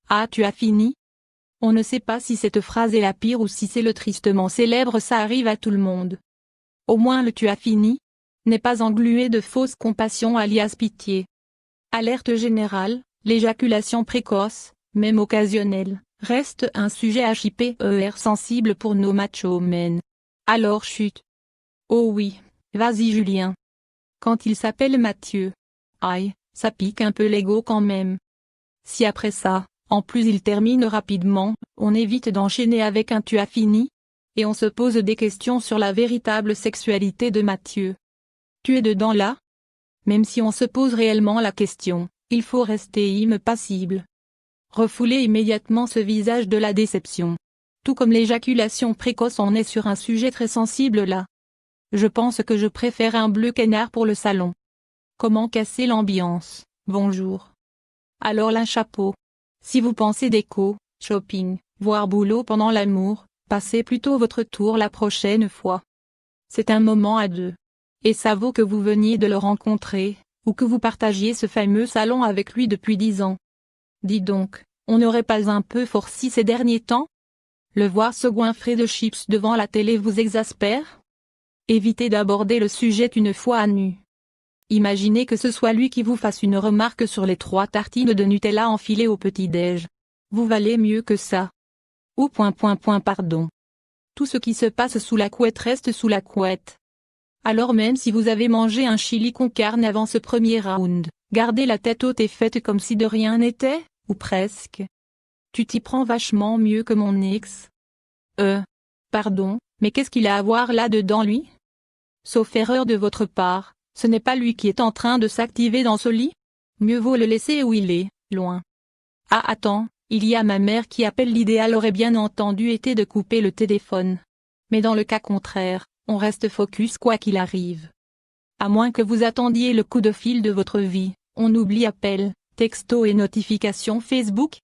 Ah, tu as fini? On ne sait pas si cette phrase est la pire ou si c'est le tristement célèbre ça arrive à tout le monde. Au moins le tu as fini n'est pas englué de fausse compassion alias pitié. Alerte générale, l'éjaculation précoce, même occasionnelle, reste un sujet HIPER sensible pour nos macho men. Alors chut. Oh oui, vas-y Julien. Quand il s'appelle Mathieu. Aïe, ça pique un peu l'ego quand même. Si après ça, en plus il termine rapidement, on évite d'enchaîner avec un tu as fini? Et on se pose des questions sur la véritable sexualité de Mathieu. Tu es dedans là? Même si on se pose réellement la question, il faut rester impassible. Refouler immédiatement ce visage de la déception. Tout comme l'éjaculation précoce, on est sur un sujet très sensible là. Je pense que je préfère un bleu canard pour le salon. Comment casser l'ambiance? Bonjour. Alors là chapeau. Si vous pensez déco, shopping, voire boulot pendant l'amour, passez plutôt votre tour la prochaine fois. C'est un moment à deux. Et ça vaut que vous veniez de le rencontrer, ou que vous partagiez ce fameux salon avec lui depuis 10 ans. Dis donc, on n'aurait pas un peu forci ces derniers temps? Le voir se goinfrer de chips devant la télé vous exaspère? Évitez d'aborder le sujet une fois à nu. Imaginez que ce soit lui qui vous fasse une remarque sur les 3 tartines de Nutella enfilées au petit-déj. Vous valez mieux que ça. Ou pardon. Tout ce qui se passe sous la couette reste sous la couette. Alors même si vous avez mangé un chili con carne avant ce premier round, gardez la tête haute et faites comme si de rien n'était, ou presque. Tu t'y prends vachement mieux que mon ex. Pardon, mais qu'est-ce qu'il a à voir là-dedans lui? Sauf erreur de votre part, ce n'est pas lui qui est en train de s'activer dans ce lit? Mieux vaut le laisser où il est, loin. Ah attends, il y a ma mère qui appelle, l'idéal aurait bien entendu été de couper le téléphone. Mais dans le cas contraire, on reste focus quoi qu'il arrive. À moins que vous attendiez le coup de fil de votre vie, on oublie appel, texto et notifications Facebook.